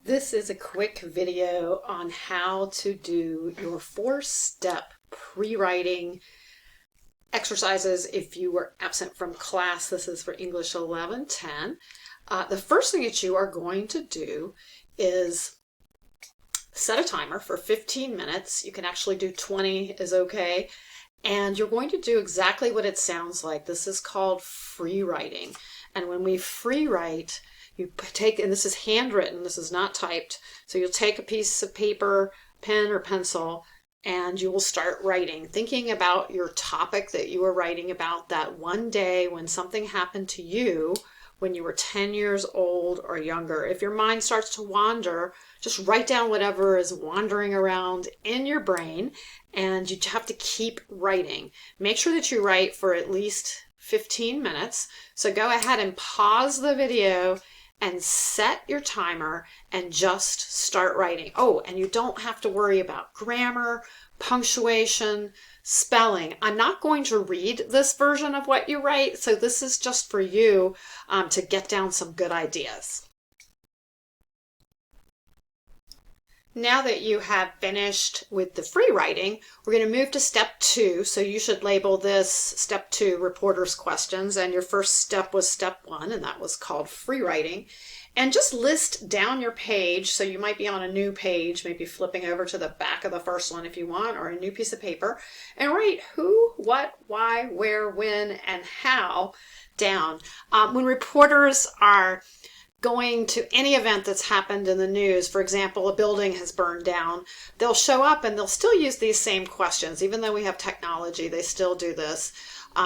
This is a quick video on how to do your 4-step pre-writing exercises if you were absent from class. This is for English 11-10. The first thing that you are going to do is set a timer for 15 minutes. You can actually do 20 is okay. And you're going to do exactly what it sounds like. This is called free writing. And when we free write, you take, and this is handwritten, this is not typed, so you'll take a piece of paper, pen or pencil, and you will start writing, thinking about your topic that you were writing about that one day when something happened to you when you were 10 years old or younger. If your mind starts to wander, just write down whatever is wandering around in your brain, and you have to keep writing. Make sure that you write for at least 15 minutes. So go ahead and pause the video and set your timer and just start writing. Oh, and you don't have to worry about grammar, punctuation, spelling. I'm not going to read this version of what you write, so this is just for you to get down some good ideas. Now that you have finished with the free writing, we're going to move to step 2. So you should label this step 2, reporter's questions. And your first step was step 1, and that was called free writing. And just list down your page. So you might be on a new page, maybe flipping over to the back of the first one if you want, or a new piece of paper, and write who, what, why, where, when, and how down. When reporters are going to any event that's happened in the news, for example, a building has burned down, they'll show up and they'll still use these same questions. Even though we have technology, they still do this.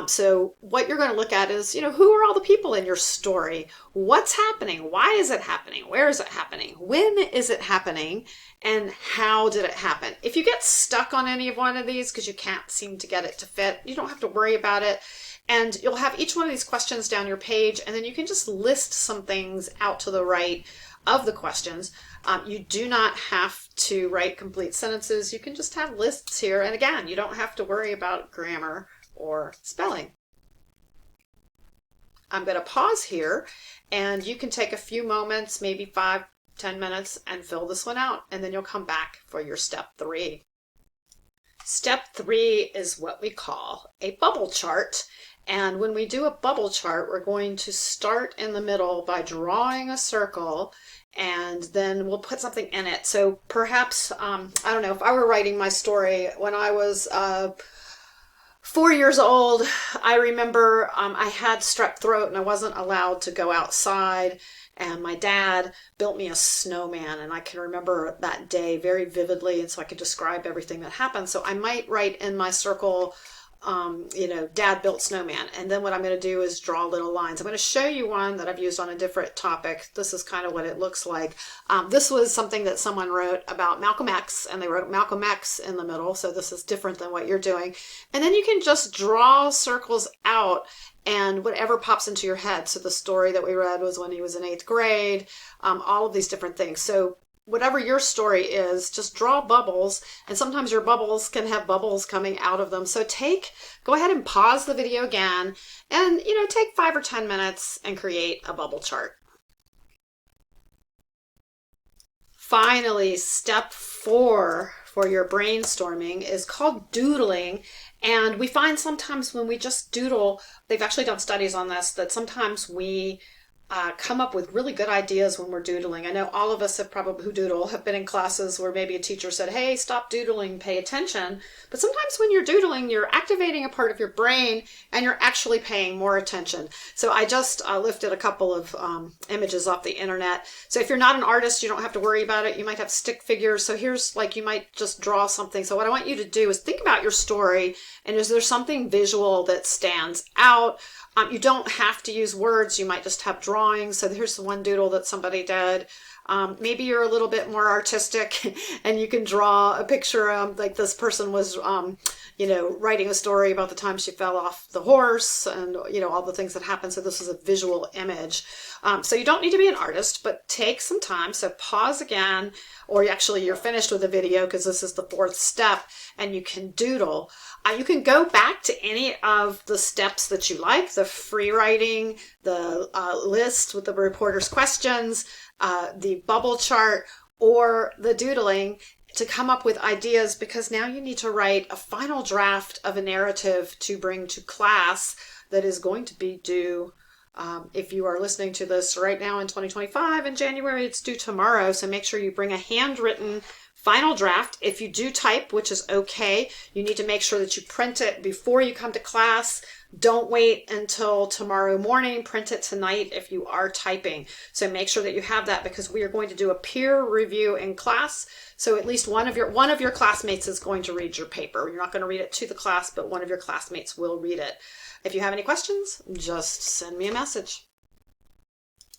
So what you're going to look at is, who are all the people in your story? What's happening? Why is it happening? Where is it happening? When is it happening? And how did it happen? If you get stuck on any of one of these because you can't seem to get it to fit, you don't have to worry about it. And you'll have each one of these questions down your page, and then you can just list some things out to the right of the questions. You do not have to write complete sentences. You can just have lists here. And again, you don't have to worry about grammar or spelling. I'm going to pause here, and you can take a few moments, maybe 5-10 minutes, and fill this one out, and then you'll come back for your step 3. Step 3 is what we call a bubble chart. And when we do a bubble chart, we're going to start in the middle by drawing a circle, and then we'll put something in it. So perhaps, I don't know, if I were writing my story when I was 4 years old, I remember I had strep throat and I wasn't allowed to go outside. And my dad built me a snowman, and I can remember that day very vividly, and so I could describe everything that happened. So I might write in my circle, Dad built snowman. And then what I'm going to do is draw little lines. I'm going to show you one that I've used on a different topic. This is kind of what it looks like. This was something that someone wrote about Malcolm X, and they wrote Malcolm X in the middle. So this is different than what you're doing. And then you can just draw circles out and whatever pops into your head. So the story that we read was when he was in 8th grade, all of these different things. So whatever your story is, just draw bubbles, and sometimes your bubbles can have bubbles coming out of them. So go ahead and pause the video again, and take 5 or 10 minutes and create a bubble chart. Finally, step 4 for your brainstorming is called doodling. And we find sometimes when we just doodle, they've actually done studies on this, that sometimes we come up with really good ideas when we're doodling. I know all of us who doodle have been in classes where maybe a teacher said, hey, stop doodling, pay attention. But sometimes when you're doodling, you're activating a part of your brain and you're actually paying more attention. So I just lifted a couple of images off the internet. So if you're not an artist, you don't have to worry about it. You might have stick figures. So here's you might just draw something. So what I want you to do is think about your story, and is there something visual that stands out? You don't have to use words. You might just have drawings. So here's the one doodle that somebody did. Maybe you're a little bit more artistic and you can draw a picture like this person was, writing a story about the time she fell off the horse and, all the things that happened. So this is a visual image. So you don't need to be an artist, but take some time. So pause again, or actually you're finished with the video because this is the 4th step, and you can doodle. You can go back to any of the steps that you like, the free writing, the list with the reporter's questions, the bubble chart, or the doodling to come up with ideas, because now you need to write a final draft of a narrative to bring to class that is going to be due. If you are listening to this right now in 2025 in January, it's due tomorrow. So make sure you bring a handwritten final draft. If you do type, which is okay, you need to make sure that you print it before you come to class. Don't wait until tomorrow morning. Print it tonight if you are typing. So make sure that you have that, because we are going to do a peer review in class. So at least one of your classmates is going to read your paper. You're not going to read it to the class, but one of your classmates will read it. If you have any questions, just send me a message.